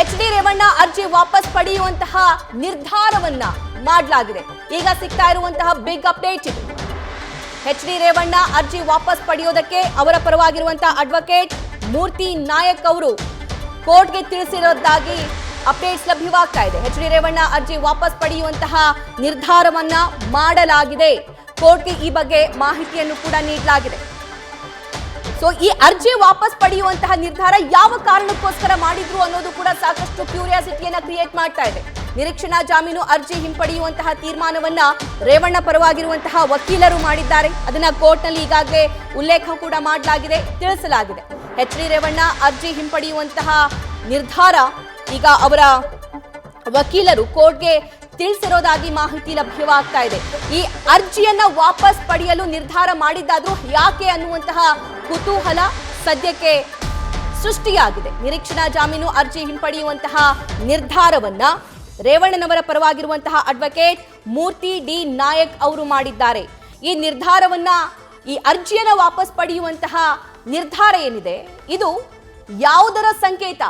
H D. Revanna ಅರ್ಜಿ ವಾಪಸ್ ಪಡೆಯುವಂತಹ ನಿರ್ಧಾರವನ್ನ ಮಾಡಲಾಗಿದೆ. ಈಗ ಸಿಗ್ತಾ ಇರುವಂತಹ ಬಿಗ್ ಅಪ್ಡೇಟ್ ಇದು. ಎಚ್.ಡಿ. ರೇವಣ್ಣ ಅರ್ಜಿ ವಾಪಸ್ ಪಡೆಯೋದಕ್ಕೆ ಅವರ ಪರವಾಗಿರುವಂತಹ ಅಡ್ವೊಕೇಟ್ ಮೂರ್ತಿ ನಾಯಕ್ ಅವರು ಕೋರ್ಟ್ಗೆ ತಿಳಿಸಿರೋದಾಗಿ ಅಪ್ಡೇಟ್ಸ್ ಲಭ್ಯವಾಗ್ತಾ ಇದೆ. ಎಚ್.ಡಿ. ರೇವಣ್ಣ ಅರ್ಜಿ ವಾಪಸ್ ಪಡೆಯುವಂತಹ ನಿರ್ಧಾರವನ್ನ ಮಾಡಲಾಗಿದೆ. ಕೋರ್ಟ್ಗೆ ಈ ಬಗ್ಗೆ ಮಾಹಿತಿಯನ್ನು ಕೂಡ ನೀಡಲಾಗಿದೆ. ಸೊ ಈ ಅರ್ಜಿ ವಾಪಸ್ ಪಡೆಯುವಂತಹ ನಿರ್ಧಾರ ಯಾವ ಕಾರಣಕ್ಕೋಸ್ಕರ ಮಾಡಿದ್ರು ಅನ್ನೋದು ಕೂಡ ಸಾಕಷ್ಟು ಕ್ಯೂರಿಯಾಸಿಟಿಯನ್ನ ಕ್ರಿಯೇಟ್ ಮಾಡ್ತಾ ಇದೆ. ನಿರೀಕ್ಷಣಾ ಜಾಮೀನು ಅರ್ಜಿ ಹಿಂಪಡೆಯುವಂತಹ ತೀರ್ಮಾನವನ್ನ ರೇವಣ್ಣ ಪರವಾಗಿರುವಂತಹ ವಕೀಲರು ಮಾಡಿದ್ದಾರೆ. ಅದನ್ನ ಕೋರ್ಟ್ನಲ್ಲಿ ಈಗಾಗಲೇ ಉಲ್ಲೇಖ ಕೂಡ ಮಾಡಲಾಗಿದೆ, ತಿಳಿಸಲಾಗಿದೆ. ಎಚ್.ಡಿ. ರೇವಣ್ಣ ಅರ್ಜಿ ಹಿಂಪಡೆಯುವಂತಹ ನಿರ್ಧಾರ ಈಗ ಅವರ ವಕೀಲರು ಕೋರ್ಟ್ಗೆ ತಿಳಿಸಿರೋದಾಗಿ ಮಾಹಿತಿ ಲಭ್ಯವಾಗ್ತಾ ಇದೆ. ಈ ಅರ್ಜಿಯನ್ನ ವಾಪಸ್ ಪಡೆಯಲು ನಿರ್ಧಾರ ಮಾಡಿದ್ದಾದ್ರೂ ಯಾಕೆ ಅನ್ನುವಂತಹ ಕುತೂಹಲ ಸದ್ಯಕ್ಕೆ ಸೃಷ್ಟಿಯಾಗಿದೆ. ನಿರೀಕ್ಷಣಾ ಜಾಮೀನು ಅರ್ಜಿ ಹಿಂಪಡೆಯುವಂತಹ ನಿರ್ಧಾರವನ್ನ ರೇವಣ್ಣನವರ ಪರವಾಗಿರುವಂತಹ ಅಡ್ವೊಕೇಟ್ ಮೂರ್ತಿ ಡಿ ನಾಯಕ್ ಅವರು ಮಾಡಿದ್ದಾರೆ. ಈ ನಿರ್ಧಾರವನ್ನ, ಈ ಅರ್ಜಿಯನ್ನ ವಾಪಸ್ ಪಡೆಯುವಂತಹ ನಿರ್ಧಾರ ಏನಿದೆ, ಇದು ಯಾವುದರ ಸಂಕೇತ,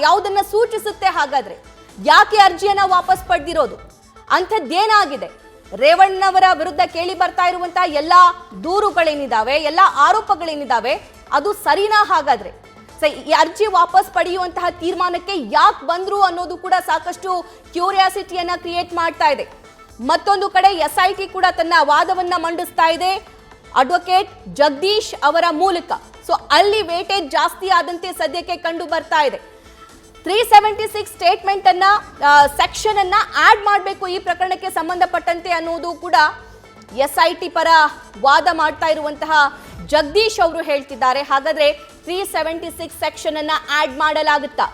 ಯಾವುದನ್ನ ಸೂಚಿಸುತ್ತೆ? ಹಾಗಾದ್ರೆ ಯಾಕೆ ಅರ್ಜಿಯನ್ನ ವಾಪಸ್ ಪಡೆದಿರೋದು? ಅಂಥದ್ದೇನಾಗಿದೆ? ರೇವಣ್ಣನವರ ವಿರುದ್ಧ ಕೇಳಿ ಬರ್ತಾ ಇರುವಂತಹ ಎಲ್ಲಾ ದೂರುಗಳೇನಿದಾವೆ, ಎಲ್ಲಾ ಆರೋಪಗಳೇನಿದಾವೆ, ಅದು ಸರಿನಾ? ಹಾಗಾದ್ರೆ ಈ ಅರ್ಜಿ ವಾಪಸ್ ಪಡೆಯುವಂತಹ ತೀರ್ಮಾನಕ್ಕೆ ಯಾಕೆ ಬಂದ್ರು ಅನ್ನೋದು ಕೂಡ ಸಾಕಷ್ಟು ಕ್ಯೂರಿಯಾಸಿಟಿಯನ್ನ ಕ್ರಿಯೇಟ್ ಮಾಡ್ತಾ ಇದೆ. ಮತ್ತೊಂದು ಕಡೆ SIT ಕೂಡ ತನ್ನ ವಾದವನ್ನ ಮಂಡಿಸ್ತಾ ಇದೆ ಅಡ್ವೊಕೇಟ್ ಜಗದೀಶ್ ಅವರ ಮೂಲಕ. ಸೊ ಅಲ್ಲಿ ವೇಟೇಜ್ ಜಾಸ್ತಿ ಆದಂತೆ ಸದ್ಯಕ್ಕೆ ಕಂಡು ಬರ್ತಾ ಇದೆ. 376 ಸ್ಟೇಟ್ಮೆಂಟ್ ಅನ್ನ, ಸೆಕ್ಷನ್ ಅನ್ನ ಆಡ್ ಮಾಡಬೇಕು ಈ ಪ್ರಕರಣಕ್ಕೆ ಸಂಬಂಧಪಟ್ಟಂತೆ ಅನ್ನೋದು ಕೂಡ SIT ಪರ ವಾದ ಮಾಡ್ತಾ ಇರುವಂತಹ ಜಗದೀಶ್ ಅವರು ಹೇಳ್ತಿದ್ದಾರೆ. ಹಾಗಾದ್ರೆ 376 ಸೆಕ್ಷನ್ ಅನ್ನ ಆಡ್ ಮಾಡಲಾಗುತ್ತಾ?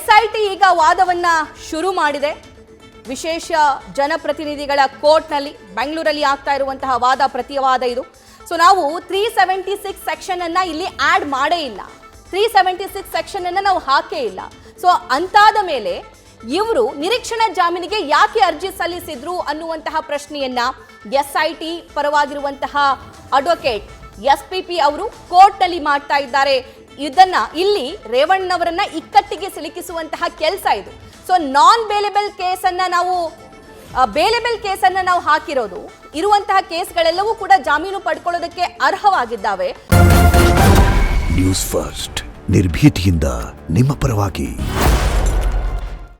SIT ಈಗ ವಾದವನ್ನ ಶುರು ಮಾಡಿದೆ. ವಿಶೇಷ ಜನಪ್ರತಿನಿಧಿಗಳ ಕೋರ್ಟ್ನಲ್ಲಿ ಬೆಂಗಳೂರಲ್ಲಿ ಆಗ್ತಾ ಇರುವಂತಹ ವಾದ ಪ್ರತಿವಾದ ಇದು. ಸೊ ನಾವು 376 ಸೆಕ್ಷನ್ ಅನ್ನ ಇಲ್ಲಿ ಆಡ್ ಮಾಡೇ ಇಲ್ಲ, 376 ಸೆಕ್ಷನ್ ಅನ್ನ ನಾವು ಹಾಕೇ ಇಲ್ಲ. ಸೊ ಅಂತಾದ ಮೇಲೆ ಇವರು ನಿರೀಕ್ಷಣಾ ಜಾಮೀನಿಗೆ ಯಾಕೆ ಅರ್ಜಿ ಸಲ್ಲಿಸಿದ್ರು ಅನ್ನುವಂತಹ ಪ್ರಶ್ನೆಯನ್ನ SIT ಪರವಾಗಿರುವಂತಹ ಅಡ್ವೊಕೇಟ್ SPP ಅವರು ಕೋರ್ಟ್ನಲ್ಲಿ ಮಾಡ್ತಾ ಇದ್ದಾರೆ. ಇದನ್ನ ಇಲ್ಲಿ ರೇವಣ್ಣನವರನ್ನ ಇಕ್ಕಟ್ಟಿಗೆ ಸಿಲುಕಿಸುವಂತಹ ಕೆಲಸ ಇದು. ಸೊ ನಾನ್ ಬೇಲೆಬಲ್ ಕೇಸನ್ನ ನಾವು ಹಾಕಿರೋದು, ಇರುವಂತಹ ಕೇಸ್ಗಳೆಲ್ಲವೂ ಕೂಡ ಜಾಮೀನು ಪಡ್ಕೊಳ್ಳೋದಕ್ಕೆ ಅರ್ಹವಾಗಿದ್ದಾವೆ. ನ್ಯೂಸ್ ಫಸ್ಟ್ ನಿರ್ಭೀತಿಯಿಂದ ನಿಮ್ಮ ಪರವಾಗಿ.